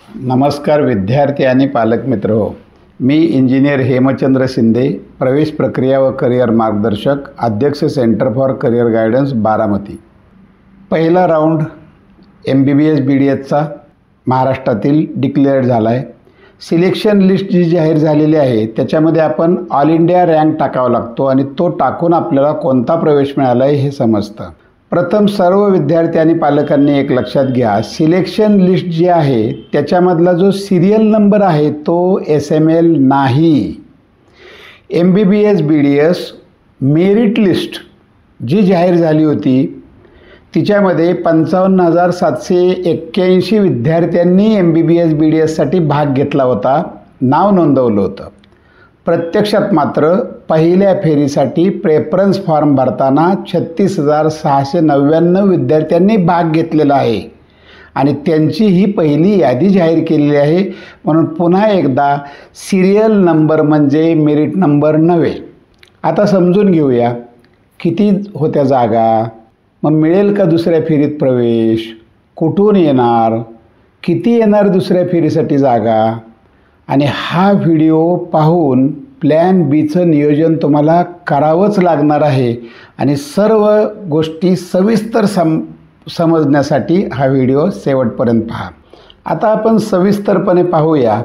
नमस्कार विद्यार्थी आणि पालक मित्र हो. मी इंजिनियर हेमचंद्र शिंदे, प्रवेश प्रक्रिया व करिअर मार्गदर्शक, अध्यक्ष centre for career guidance Baramati. पहिला राऊंड MBBS BDSचा महाराष्ट्रातील डिक्लेअर झाला आहे. सिलेक्शन लिस्ट जी जाहीर झालेली आहे त्याच्यामध्ये आपण ऑल इंडिया रँक टाकावा लागतो आणि तो टाकून आपल्याला कोणता प्रवेश मिळाला आहे हे समजतं. प्रथम सर्व विद्यार्थी आणि पालकांनी एक लक्षात घ्या, सिलेक्शन लिस्ट जी आहे त्याच्यामधला जो सिरियल नंबर आहे तो SML नाही. MBBS BDS मेरिट लिस्ट जी जाहीर झाली होती तिच्यामध्ये 55,781 विद्यार्थ्यांनी MBBS BDSसाठी भाग घेतला होता, नाव नोंदवलं होतं. प्रत्यक्षात मात्र पहिल्या फेरीसाठी प्रेफरन्स फॉर्म भरताना 36,699 विद्यार्थ्यांनी भाग घेतलेला आहे आणि त्यांची ही पहिली यादी जाहीर केलेली आहे. म्हणून पुन्हा एकदा सिरियल नंबर म्हणजे मेरिट नंबर नव्हे. आता समजून घेऊया किती होत्या जागा, मग मिळेल का दुसऱ्या फेरीत प्रवेश, कुठून येणार, किती येणार दुसऱ्या फेरीसाठी जागा. आणि हा व्हिडिओ पाहून प्लॅन बीचं नियोजन तुम्हाला करावंच लागणार आहे आणि सर्व गोष्टी सविस्तर समजण्यासाठी हा व्हिडिओ शेवटपर्यंत पहा. आता आपण सविस्तरपणे पाहूया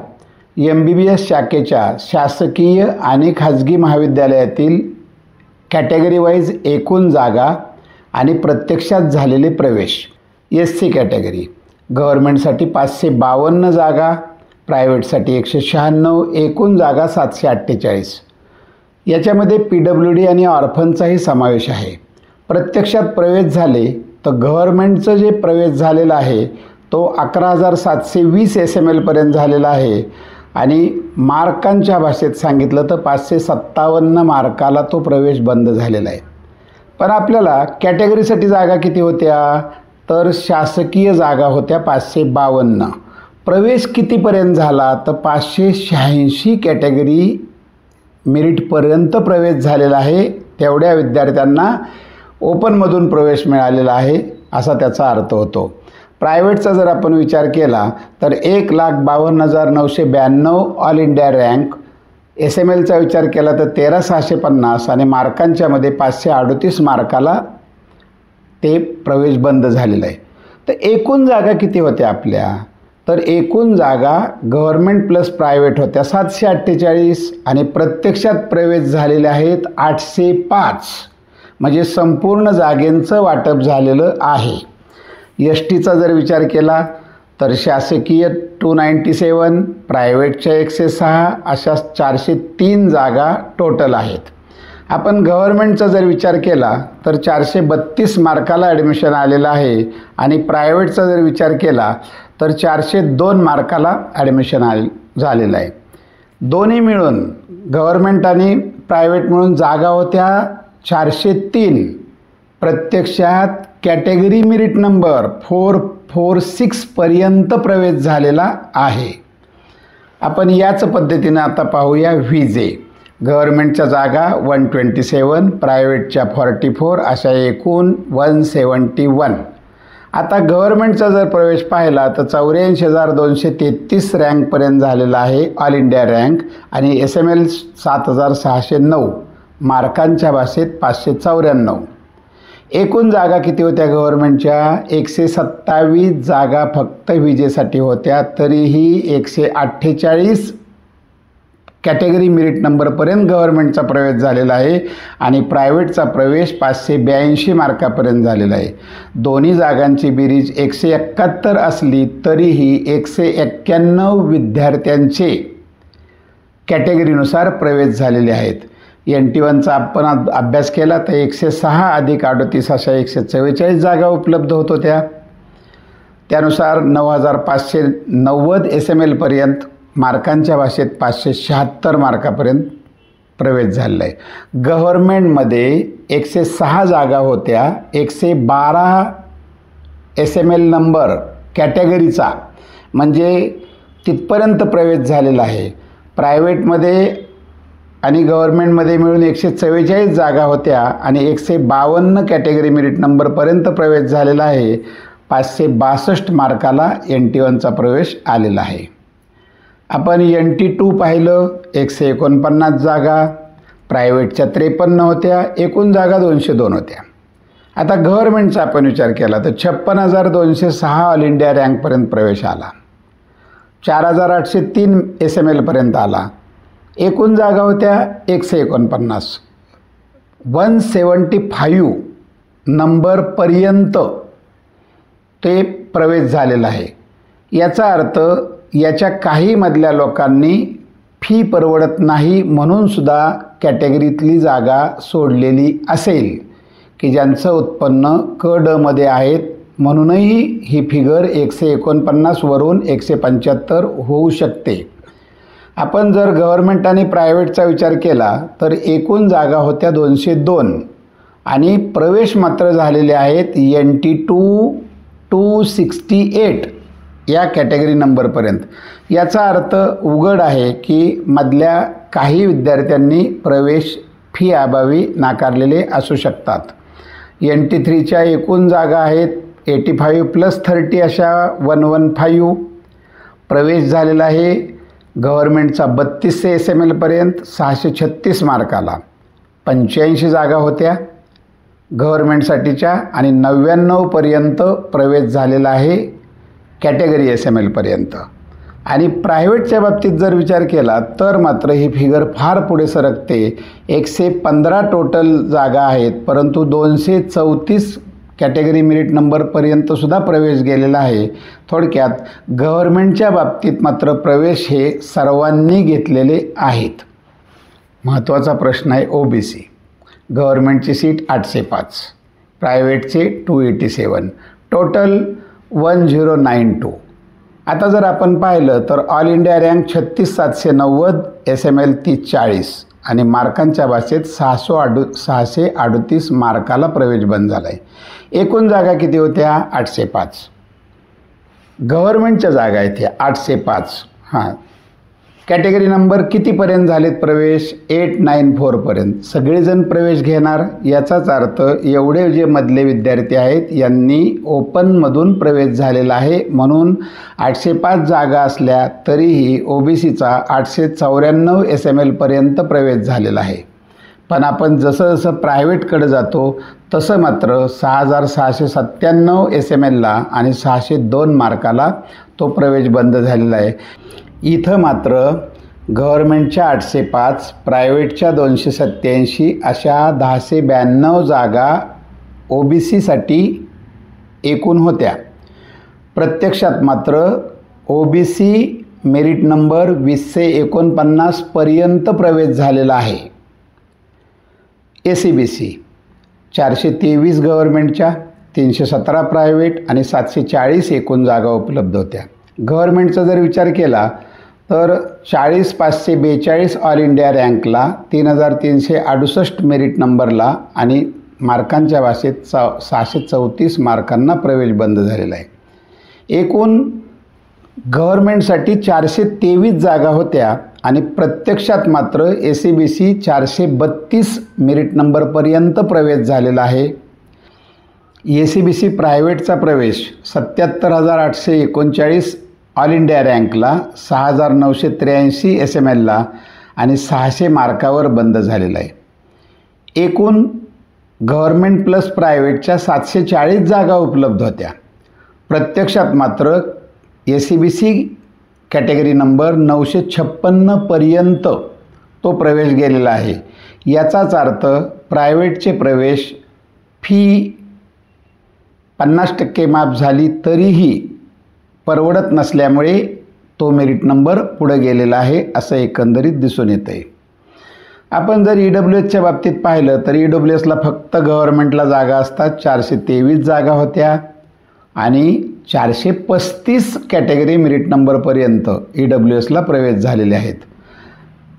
MBBS शाखेच्या शासकीय आणि खाजगी महाविद्यालयातील कॅटेगरी वाईज एकूण जागा आणि प्रत्यक्षात झालेले प्रवेश. SC कॅटेगरी गव्हर्नमेंटसाठी 552 जागा, प्रायव्हेटसाठी 196, एकूण जागा 748. याच्यामध्ये PWD आणि ऑर्फनचाही समावेश आहे. प्रत्यक्षात प्रवेश झाले तर गव्हर्नमेंटचं जे प्रवेश झालेला आहे तो 11,720 SML झालेला आहे आणि मार्कांच्या भाषेत सांगितलं तर 557 मार्काला तो प्रवेश बंद झालेला आहे. पण आपल्याला कॅटेगरीसाठी जागा किती होत्या, तर शासकीय जागा होत्या 552. प्रवेश कितीपर्यंत झाला तर 586 कॅटेगरी मेरिटपर्यंत प्रवेश झालेला आहे. तेवढ्या विद्यार्थ्यांना ओपनमधून प्रवेश मिळालेला आहे असा त्याचा अर्थ होतो. प्रायव्हेटचा जर आपण विचार केला तर 1,52,992 ऑल इंडिया रँक. SMLचा विचार केला तर 13,650 आणि मार्कांच्यामध्ये 538 मार्काला ते प्रवेश बंद झालेला आहे. तर एकूण जागा किती होत्या आपल्या, तर एकूण जागा गव्हर्नमेंट प्लस प्रायव्हेट होत्या 748 आणि प्रत्यक्षात प्रवेश झालेले आहेत 805. म्हणजे संपूर्ण जागेंचं वाटप झालेलं आहे. STचा जर विचार केला तर शासकीय 297, प्रायव्हेटच्या 106, अशा 403 जागा टोटल आहेत. आपण गव्हर्नमेंटचा जर विचार केला तर 432 मार्काला ॲडमिशन आलेलं आहे आणि प्रायव्हेटचा जर विचार केला तर 402 मार्काला ॲडमिशन झालेलं आहे. दोन्ही मिळून गव्हर्नमेंट आणि प्रायव्हेट मिळून जागा होत्या 403. प्रत्यक्षात कॅटेगरी मेरिट नंबर 446 पर्यंत प्रवेश झालेला आहे. आपण याच पद्धतीनं आता पाहूया VJ. गव्हर्नमेंटच्या जागा 127, प्रायव्हेटच्या 44, अशा एकूण 171. आता गव्हर्नमेंटचा जर प्रवेश पाहिला तर 84,233 रँकपर्यंत झालेला आहे ऑल इंडिया रँक आणि SML 7,609, मार्कांच्या भाषेत 594. एकूण जागा किती होत्या गव्हर्नमेंटच्या, 127 जागा फक्त VJसाठी होत्या. तरीही 148 कॅटेगरी मेरिट नंबरपर्यंत गव्हर्नमेंटचा प्रवेश झालेला आहे आणि प्रायव्हेटचा प्रवेश 582 मार्कापर्यंत झालेला आहे. दोन्ही जागांची बेरीज 171 असली तरीही 191 विद्यार्थ्यांचे कॅटेगरीनुसार प्रवेश झालेले आहेत. NT1चा आपण अभ्यास केला तर 106 अधिक 38 अशा 144 जागा उपलब्ध होत होत्या. त्यानुसार 9,590 SML पर्यंत, मार्कांच्या भाषेत 576 मार्कापर्यंत प्रवेश झालेला आहे. गव्हर्नमेंटमध्ये 106 जागा होत्या, 112 SML नंबर कॅटेगरीचा, म्हणजे तिथपर्यंत प्रवेश झालेला आहे. प्रायव्हेटमध्ये आणि गव्हर्नमेंटमध्ये मिळून 144 जागा होत्या आणि 152 कॅटेगरी मेरिट नंबरपर्यंत प्रवेश झालेला आहे. 562 मार्काला NT1चा प्रवेश आलेला आहे. आपण NT2 पाहिलं, 149 जागा, प्रायव्हेटच्या 53 होत्या, एकूण जागा 202 होत्या. आता गव्हर्नमेंटचा आपण विचार केला तर 56,206 ऑल इंडिया रँकपर्यंत प्रवेश आला, 4,803 SMLपर्यंत आला, एकूण जागा होत्या 149. 175 नंबरपर्यंत ते प्रवेश झालेला आहे. याचा अर्थ याच्या काही मधल्या लोकांनी फी परवडत नाही म्हणून सुद्धा कॅटेगरीतली जागा सोडलेली असेल, की ज्यांचं उत्पन्न क ड मध्ये आहेत, म्हणूनही ही फिगर 149 वरून 175 होऊ शकते. आपण जर गव्हर्नमेंट आणि प्रायव्हेटचा विचार केला तर एकूण जागा होत्या 202 आणि प्रवेश मात्र झालेले आहेत NT2 268 या कॅटेगरी नंबरपर्यंत. याचा अर्थ उघड आहे की मधल्या काही विद्यार्थ्यांनी प्रवेश फी अभावी नाकारलेले असू शकतात. NT3च्या एकूण जागा आहेत 85 + 30 अशा 115. प्रवेश झालेला आहे गव्हर्नमेंटचा 3200 SMLपर्यंत 636 मार्काला. 85 जागा होत्या गव्हर्नमेंटसाठीच्या आणि 99पर्यंत प्रवेश झालेला आहे कॅटेगरी SMLपर्यंत. आणि प्रायव्हेटच्या बाबतीत जर विचार केला तर मात्र ही फिगर फार पुढे सरकते. 115 टोटल जागा आहेत, परंतु 234 कॅटेगरी मेरिट नंबरपर्यंत सुद्धा प्रवेश गेलेला आहे. थोडक्यात गव्हर्नमेंटच्या बाबतीत मात्र प्रवेश हे सर्वांनी घेतलेले आहेत. महत्त्वाचा प्रश्न आहे OBC. गव्हर्नमेंटची सीट 805, प्रायव्हेटचे 287, टोटल 1092. आता जर आपण पाहिलं तर ऑल इंडिया रँक 36,790, SML 3040 आणि मार्कांच्या भाषेत 638 मार्काला प्रवेश बंद झाला आहे. एकूण जागा किती होत्या? 805. गव्हर्नमेंटच्या जागा आहेत ह्या 805. कॅटेगरी नंबर कितीपर्यंत झालेत प्रवेश? 894पर्यंत. सगळेजण प्रवेश घेणार याचाच अर्थ एवढे जे मधले विद्यार्थी आहेत यांनी ओपनमधून प्रवेश झालेला आहे. म्हणून 805 जागा असल्या तरीही OBCचा 894 SMLपर्यंत प्रवेश झालेला आहे. पण आपण जसं जसं प्रायव्हेटकडे जातो तसं मात्र 6,697 SMLला आणि 602 मार्काला तो प्रवेश बंद झालेला आहे. इथं मात्र गव्हर्नमेंटच्या 805, प्रायव्हेटच्या 287 अशा 1092 जागा OBCसाठी एकूण होत्या. प्रत्यक्षात मात्र OBC मेरिट नंबर 2049 पर्यंत प्रवेश झालेला आहे. ACBC 423 गव्हर्नमेंटच्या, 317 प्रायव्हेट आणि 740 एकूण जागा उपलब्ध होत्या. गव्हर्नमेंटचा जर विचार केला तर 40,542 ऑल इंडिया रँकला, 3,368 मेरिट नंबरला आणि मार्कांच्या भाषेत 634 मार्कांना प्रवेश बंद झालेला आहे. एकूण गव्हर्नमेंटसाठी 423 जागा होत्या आणि प्रत्यक्षात मात्र ACBC 432 मेरिट नंबरपर्यंत प्रवेश झालेला आहे. ACBC प्रायव्हेटचा प्रवेश 77,839 ऑल इंडिया रँकला, 6,983 SMLला आणि 600 मार्कावर बंद झालेला आहे. एकूण गव्हर्नमेंट प्लस प्रायव्हेटच्या 740 जागा उपलब्ध होत्या. प्रत्यक्षात मात्र ACBC कॅटेगरी नंबर 956 पर्यंत तो प्रवेश गेलेला आहे. याचाच अर्थ प्रायव्हेटचे प्रवेश फी 50% माफ झाली तरीही परवडत नसल्यामुळे तो मेरिट नंबर पुढे गेलेला आहे असं एकंदरीत दिसून येतं आहे. आपण जर EWSच्या बाबतीत पाहिलं तर EWSला फक्त गव्हर्नमेंटला जागा असतात. 423 जागा होत्या आणि 435 कॅटेगरी मेरिट नंबरपर्यंत EWSला प्रवेश झालेले आहेत.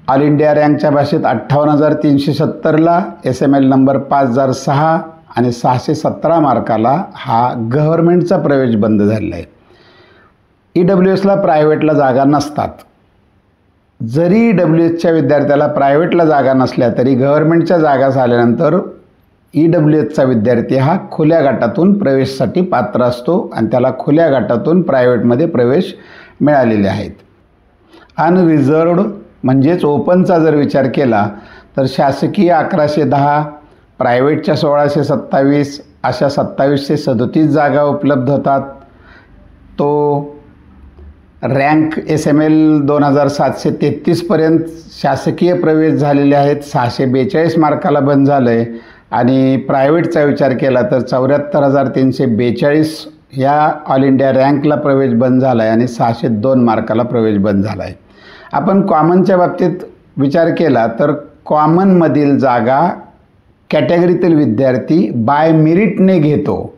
ऑल इंडिया रँकच्या भाषेत 58,370ला, SML नंबर 5,006 आणि 617 मार्काला हा गव्हर्नमेंटचा प्रवेश बंद झालेला आहे. EWSला प्रायव्हेटला जागा नसतात. जरी EWSच्या विद्यार्थ्याला प्रायव्हेटला जागा नसल्या तरी गव्हर्नमेंटच्या जागा झाल्यानंतर EWSचा विद्यार्थी हा खुल्या गटातून प्रवेशासाठी पात्र असतो आणि त्याला खुल्या गटातून प्रायव्हेटमध्ये प्रवेश मिळालेले आहेत. अनरिझर्वड म्हणजेच ओपनचा जर विचार केला तर शासकीय 1110, प्रायव्हेटच्या 1627 अशा 2737 जागा उपलब्ध होतात. तो रँक SML 2733पर्यंत शासकीय प्रवेश झालेले आहेत. 642 मार्काला बंद झालं आहे आणि प्रायव्हेटचा विचार केला तर 74,342 ह्या ऑल इंडिया रँकला प्रवेश बंद झाला आहे आणि 602 मार्काला प्रवेश बंद झाला आहे. आपण कॉमनच्या बाबतीत विचार केला तर कॉमनमधील जागा कॅटेगरीतील विद्यार्थी बाय मेरिटने घेतो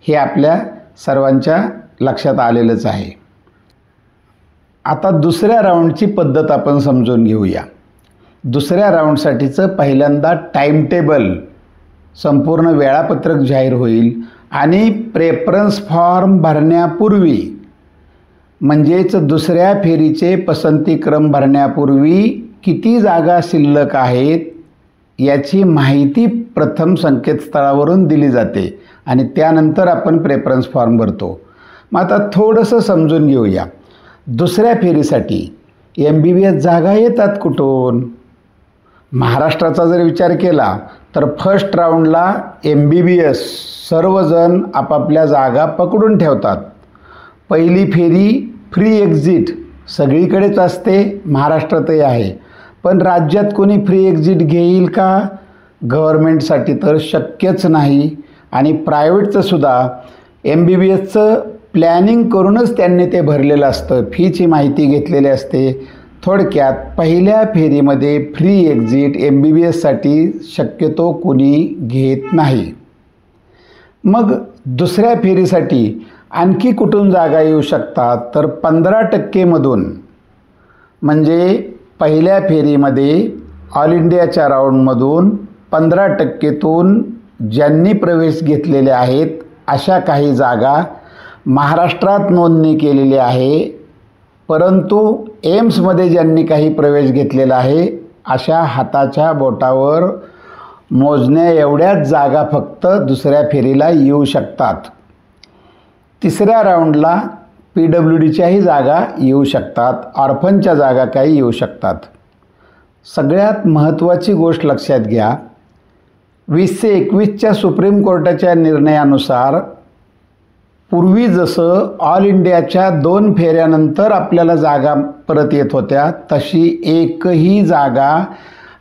हे आपल्या सर्वांच्या लक्षात आलेलंच आहे. आता दुसऱ्या राऊंडची पद्धत आपण समजून घेऊया. दुसऱ्या राऊंडसाठीचं पहिल्यांदा टाईम टेबल संपूर्ण वेळापत्रक जाहीर होईल आणि प्रेफरन्स फॉर्म भरण्यापूर्वी म्हणजेच दुसऱ्या फेरीचे पसंतीक्रम भरण्यापूर्वी किती जागा शिल्लक आहेत याची माहिती प्रथम संकेतस्थळावरून दिली जाते आणि त्यानंतर आपण प्रेफरन्स फॉर्म भरतो. मग आता थोडंसं समजून घेऊया. दुसऱ्या फेरीसाठी MBBS जागा येतात कुठून? महाराष्ट्राचा जर विचार केला तर फर्स्ट राऊंडला MBBS सर्वजण आपापल्या जागा पकडून ठेवतात. पहिली फेरी फ्री एक्झिट सगळीकडेच असते, महाराष्ट्रातही आहे. पण राज्यात कोणी फ्री एक्झिट घेईल का? गव्हर्मेंटसाठी तर शक्यच नाही आणि प्रायव्हेटचं सुद्धा MBBSचं प्लॅनिंग करूनच त्यांनी ते भरलेलं असतं, फीची माहिती घेतलेली असते. थोडक्यात पहिल्या फेरीमध्ये फ्री एक्झिट MBBSसाठी शक्यतो कुणी घेत नाही. मग दुसऱ्या फेरीसाठी आणखी कुठून जागा येऊ शकतात तर 15% मधून. म्हणजे पहिल्या फेरीमध्ये ऑल इंडियाच्या राऊंडमधून 15%तून ज्यांनी प्रवेश घेतलेले आहेत अशा काही जागा महाराष्ट्रात नोंदणी केलेली आहे, परंतु एम्समध्ये ज्यांनी काही प्रवेश घेतलेला आहे अशा हाताच्या बोटावर मोजण्या एवढ्याच जागा फक्त दुसऱ्या फेरीला येऊ शकतात. तिसऱ्या राऊंडला PWDच्याही जागा येऊ शकतात, ऑर्फनच्या जागा काही येऊ शकतात. सगळ्यात महत्त्वाची गोष्ट लक्षात घ्या, 2021च्या सुप्रीम कोर्टाच्या निर्णयानुसार पूर्वी जसं ऑल इंडियाच्या 2 फेऱ्यानंतर आपल्याला जागा परत येत होत्या तशी एकही जागा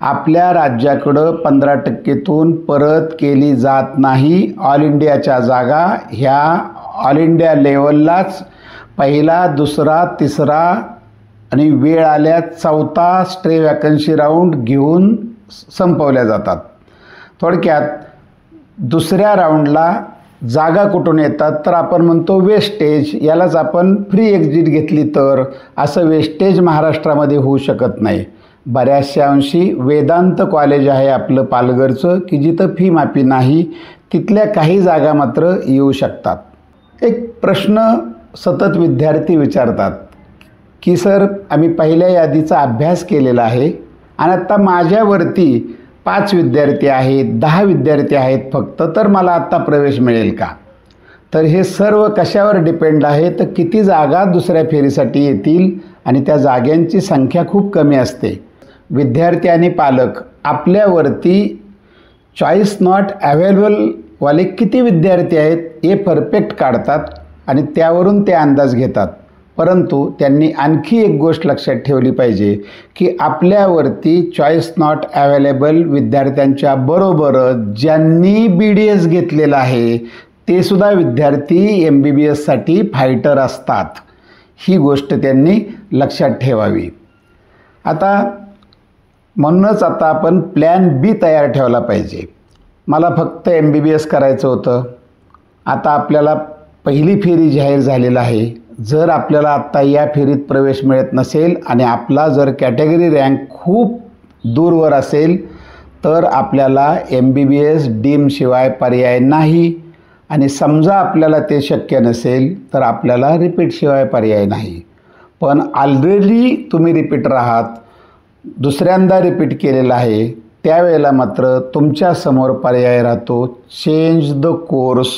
आपल्या राज्याकडं 15%तून परत केली जात नाही. ऑल इंडियाच्या जागा ह्या ऑल इंडिया लेवललाच पहिला, दुसरा, तिसरा आणि वेळ आल्यास 4था स्टे वॅकन्सी राऊंड घेऊन संपवल्या जातात. थोडक्यात दुसऱ्या राऊंडला जागा कुठून येतात तर आपण म्हणतो वेस्टेज, यालाच आपण फ्री एक्झिट घेतली तर. असं वेस्टेज महाराष्ट्रामध्ये होऊ शकत नाही. बऱ्याचशा अंशी वेदांत कॉलेज आहे आपलं पालघरचं की जिथं फी माफी नाही, तिथल्या काही जागा मात्र येऊ शकतात. एक प्रश्न सतत विद्यार्थी विचारतात की सर आम्ही पहिल्या यादीचा अभ्यास केलेला आहे आणि आत्ता माझ्यावरती 5 विद्यार्थी आहेत, 10 विद्यार्थी आहेत फक्त, तर मला आत्ता प्रवेश मिळेल का? तर हे सर्व कशावर डिपेंड आहे तर किती जागा दुसऱ्या फेरीसाठी येतील आणि त्या जागांची संख्या खूप कमी असते. विद्यार्थी आणि पालक आपल्यावरती चॉईस नॉट अवेलेबलवाले किती विद्यार्थी आहेत हे परफेक्ट काढतात आणि त्यावरून ते अंदाज घेतात. परंतु त्यांनी आणखी एक गोष्ट लक्षात ठेवली पाहिजे की आपल्यावरती चॉईस नॉट अवेलेबल विद्यार्थ्यांच्या बरोबरच ज्यांनी BDS घेतलेला आहे ते सुद्धा विद्यार्थी MBBSसाठी फायटर असतात. ही गोष्ट त्यांनी लक्षात ठेवावी. म्हणूनच आता आपण प्लॅन B तयार ठेवला पाहिजे. मला फक्त MBBS करायचं होतं. आता आपल्याला पहिली फेरी जाहीर झालेला आहे. जर आपल्याला आत्ता या फेरीत प्रवेश मिळत नसेल आणि आपला जर कॅटेगरी रँक खूप दूरवर असेल तर आपल्याला MBBS डीमशिवाय पर्याय नाही आणि समजा आपल्याला ते शक्य नसेल तर आपल्याला रिपीटशिवाय पर्याय नाही. पण ऑलरेडी तुम्ही रिपीटर आहात, दुसऱ्यांदा रिपीट केलेलं आहे, त्यावेळेला मात्र तुमच्यासमोर पर्याय राहतो चेंज द कोर्स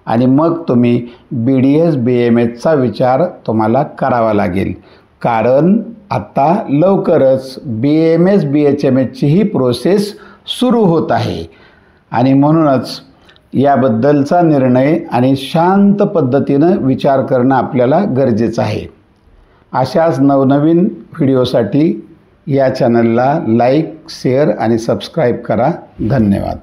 आणि मग तुम्ही BDS BMSचा विचार तुम्हाला करावा लागेल. कारण आता लवकरच BMS BHMSचीही प्रोसेस सुरू होत आहे आणि म्हणूनच याबद्दलचा निर्णय आणि शांत पद्धतीनं विचार करणं आपल्याला गरजेचं आहे. अशाच नवनवीन व्हिडिओसाठी या चॅनलला लाईक, शेअर आणि सबस्क्राईब करा. धन्यवाद.